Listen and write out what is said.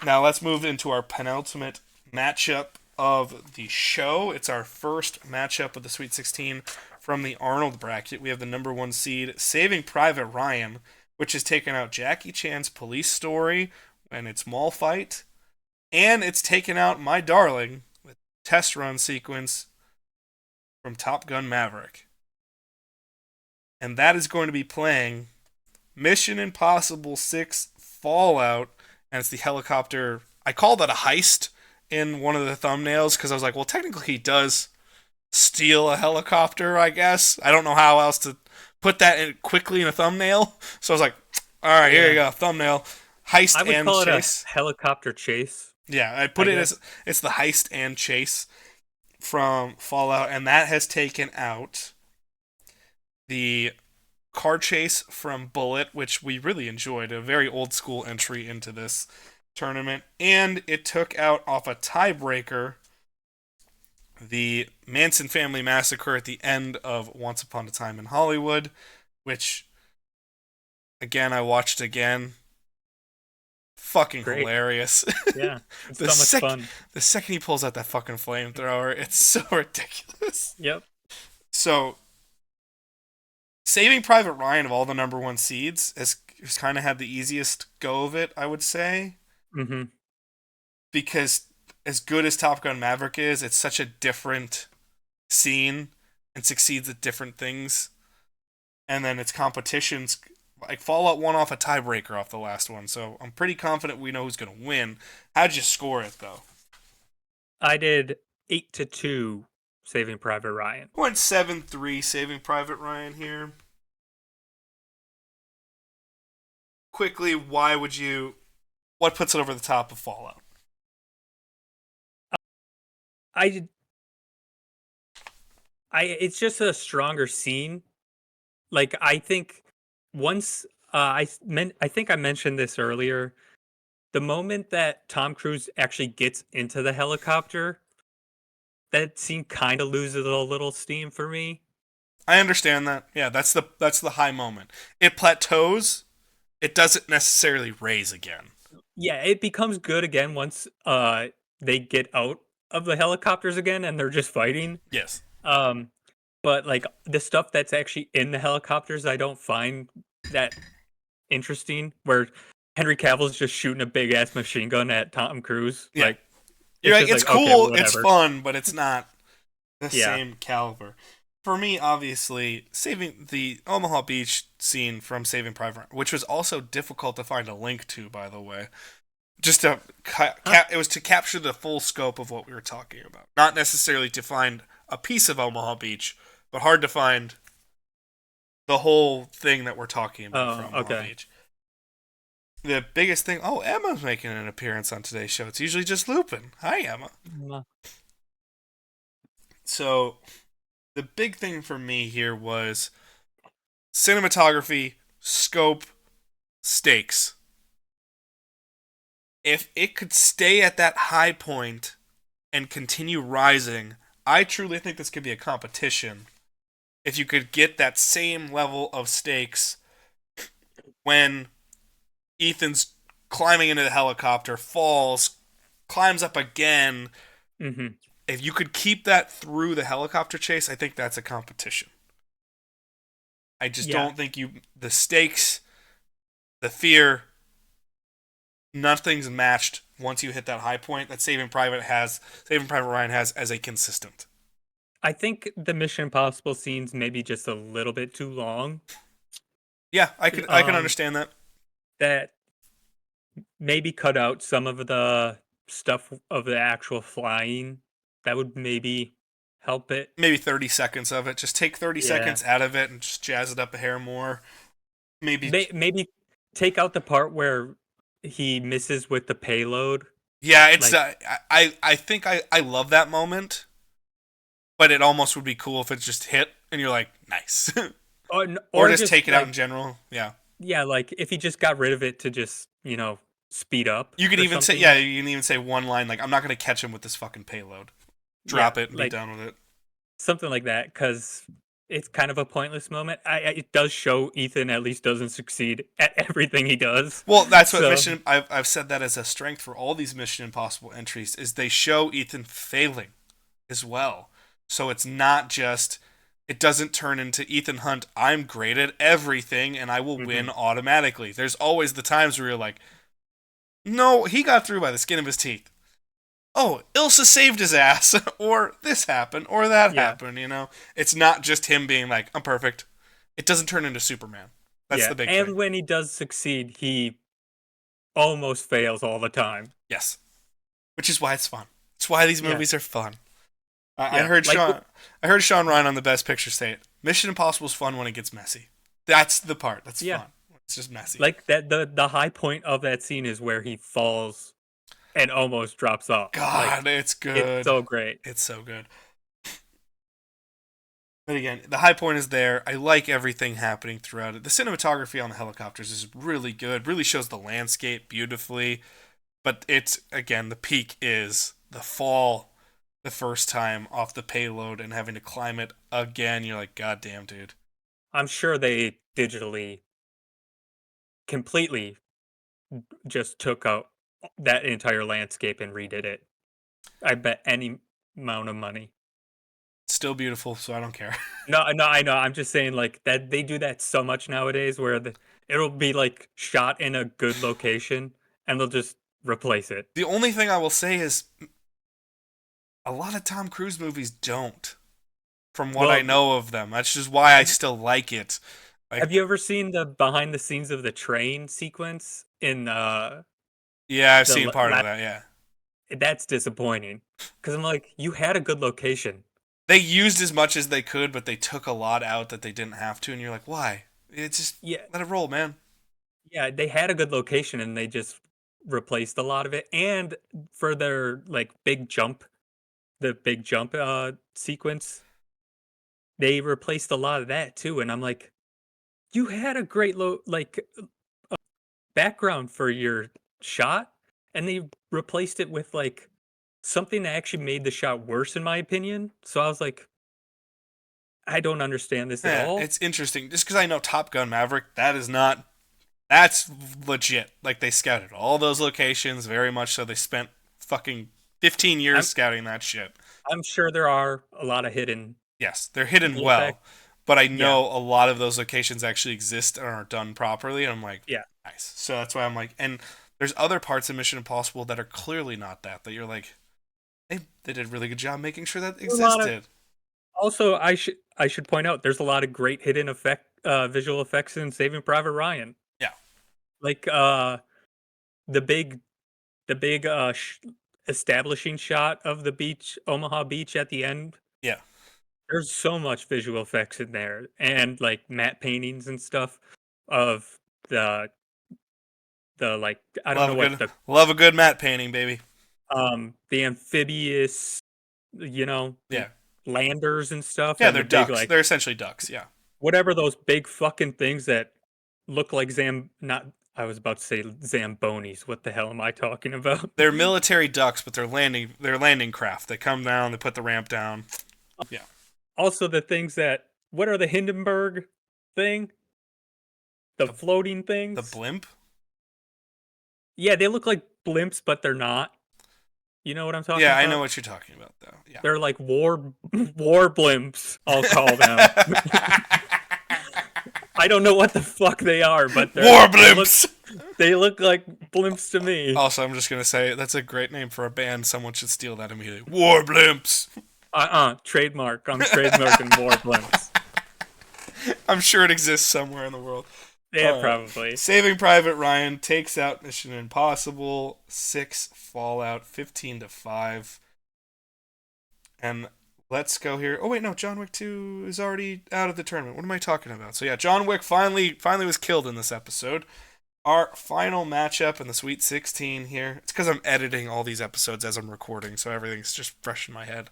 Now let's move into our penultimate matchup of the show. It's our first matchup of the Sweet 16 from the Arnold bracket. We have the number one seed, Saving Private Ryan, which has taken out Jackie Chan's Police Story and its mall fight, and it's taken out My Darling with test run sequence from Top Gun Maverick. And that is going to be playing Mission Impossible 6 Fallout, and it's the helicopter. I call that a heist in one of the thumbnails because I was like, well, technically he does steal a helicopter, I guess. I don't know how else to put that in quickly in a thumbnail. So I was like, all right, here you go, thumbnail, heist I would and call it a chase. helicopter chase, Yeah, I I put it guess. as it's the heist and chase from Fallout, and that has taken out the car chase from Bullet, which we really enjoyed, a very old school entry into this tournament, and it took out off a tiebreaker the Manson family massacre at the end of Once Upon a Time in Hollywood, which again I watched again. Fucking Great. hilarious. Yeah. It's the so much sec fun. the second he pulls out that fucking flamethrower, it's so ridiculous. Yep. So Saving Private Ryan of all the number one seeds has kind of had the easiest go of it, I would say, Mm-hmm. because as good as Top Gun Maverick is, it's such a different scene and succeeds at different things. And then its competitions, like Fallout won off a tiebreaker off the last one, so I'm pretty confident we know who's going to win. How'd you score it though? I did 8-2 Saving Private Ryan. I went 7-3 Saving Private Ryan here. Quickly, why would you? What puts it over the top of Fallout? I it's just a stronger scene. Like I think once I think I mentioned this earlier. The moment that Tom Cruise actually gets into the helicopter, that scene kind of loses a little steam for me. I understand that. Yeah, that's the high moment. It plateaus. It doesn't necessarily raise again. Yeah, it becomes good again once they get out of the helicopters again and they're just fighting. Yes. Um but like the stuff that's actually in the helicopters I don't find that interesting where Henry Cavill's just shooting a big ass machine gun at Tom Cruise. Yeah. Like You're it's right. just It's like okay, cool. It's whatever. fun, but it's not the Yeah. same caliber. For me, obviously, saving the Omaha Beach scene from Saving Private Ryan, which was also difficult to find a link to, by the way. Just to Huh. it was to capture the full scope of what we were talking about, not necessarily to find a piece of Omaha Beach, but hard to find the whole thing that we're talking about Oh, from Omaha okay. Beach. The biggest thing, oh, Emma's making an appearance on today's show. It's usually just Lupin. Hi, Emma. Mm, So the big thing for me here was cinematography, scope, stakes. If it could stay at that high point and continue rising, I truly think this could be a competition. If you could get that same level of stakes when Ethan's climbing into the helicopter, falls, climbs up again. mhm. If you could keep that through the helicopter chase, I think that's a competition. I just Yeah. don't think the stakes, the fear, nothing's matched once you hit that high point that Saving Private Ryan has as a consistent. I think the Mission Impossible scenes maybe just a little bit too long. Yeah, I can Um, understand that. that maybe cut out some of the stuff of the actual flying. That would maybe help it. Maybe 30 seconds of it. Just take 30 Yeah. seconds out of it and just jazz it up a hair more. Maybe Maybe take out the part where he misses with the payload. yeah, it's Like, I think I love that moment, but it almost would be cool if it just hit and you're like, "Nice." Or or just just take it out in like, general. Yeah. yeah, like if he just got rid of it to just, speed up You could or even say, something. yeah, you can even say one line like, "I'm not going to catch him with this fucking payload." Yeah, Drop it and be like done with it. something like that. Because it's kind of a pointless moment. It does show Ethan at least doesn't succeed at everything he does. Well, that's what So Mission. I've said that as a strength for all these Mission Impossible entries is they show Ethan failing as well. So it's not just it doesn't turn into Ethan Hunt. I'm great at everything and I will mhm. win automatically. There's always the times where you're like, no, he got through by the skin of his teeth. Oh, Ilsa saved his ass, or this happened, or that Yeah, happened. It's not just him being like, I'm perfect. It doesn't turn into Superman. That's yeah. the big thing. And when he does succeed, he almost fails all the time. Yes, which is why it's fun. It's why these Yeah, movies are fun. I yeah. heard Like Sean. I heard Sean Ryan on the Best Picture say it. Mission Impossible is fun when it gets messy. That's the part that's yeah, fun. It's just messy. like that. The high point of that scene is where he falls and almost drops off. Like God, it's it's good. so great. It's so good. But again, the high point is there. I like everything happening throughout it. The cinematography on the helicopters is really good. Really shows the landscape beautifully. But it's again the peak is the fall the first time off the payload and having to climb it again. You're like, God damn, dude. I'm sure they digitally completely just took out that entire landscape and redid it. I bet any amount of money. It's still beautiful, so I don't care. No, no, I know. I'm just saying, like that they do that so much nowadays, where it'll be like shot in a good location, and they'll just replace it. The only thing I will say is a lot of Tom Cruise movies don't, from what I Well, know of them. That's just why I still like it. have Like, you ever seen the behind the scenes of the train sequence in yeah, I've the seen part of that, yeah. That's disappointing because I'm like, you had a good location. They used as much as they could, but they took a lot out that they didn't have to, and you're like, why? It's just Yeah, let it roll, man. yeah, they had a good location and they just replaced a lot of it. And for their like big jump sequence, they replaced a lot of that too. And I'm like, you had a great background for your shot, and they replaced it with like something that actually made the shot worse, in my opinion. So I was like, I don't understand this at Yeah, all. it's interesting. Just because I know Top Gun Maverick, that's legit. Like, they scouted all those locations very much so. They spent fucking 15 years I'm scouting that shit. I'm sure there are a lot of hidden Yes, they're hidden visual effects. well, but I Yeah, know a lot of those locations actually exist and are done properly. And I'm like, yeah. nice. So that's why I'm like, and there's other parts of Mission Impossible that are clearly not that. That you're like, they did a really good job making sure that A lot of existed. also I should point out there's a lot of great hidden visual effects in Saving Private Ryan. Yeah, Like the big the big establishing shot of the beach, Omaha Beach at the end. yeah. There's so much visual effects in there and like matte paintings and stuff of the like I don't know what Love a good matte painting, baby. the amphibious, the Yeah, landers and stuff yeah. and They're the big ducks. like They're essentially ducks. Yeah, whatever those big fucking things that look like not I was about to say Zambonis. What the hell am I talking about? they're military ducks, but they're landing craft. They come down, they put the ramp down. Yeah, Also the things that what are the Hindenburg thing? The the floating the things? blimp. Yeah, they look like blimps, but they're not. You know what I'm talking Yeah, I know about? what you're talking about, though. Yeah. They're like war blimps, I'll call them. I don't know what the fuck they are, but War blimps. they look like blimps to me. Also, I'm just gonna say that's a great name for a band. Someone should steal that immediately. War blimps. Trademark. I'm trademarking war blimps. I'm sure it exists somewhere in the world. Yeah, probably. Saving Private Ryan takes out Mission Impossible 6, Fallout 15-5, and let's go here. Oh wait, no, John Wick 2 is already out of the tournament. What am I talking about? So yeah, John Wick finally was killed in this episode. Our final matchup in the Sweet 16 here. It's because I'm editing all these episodes as I'm recording, so everything's just fresh in my head.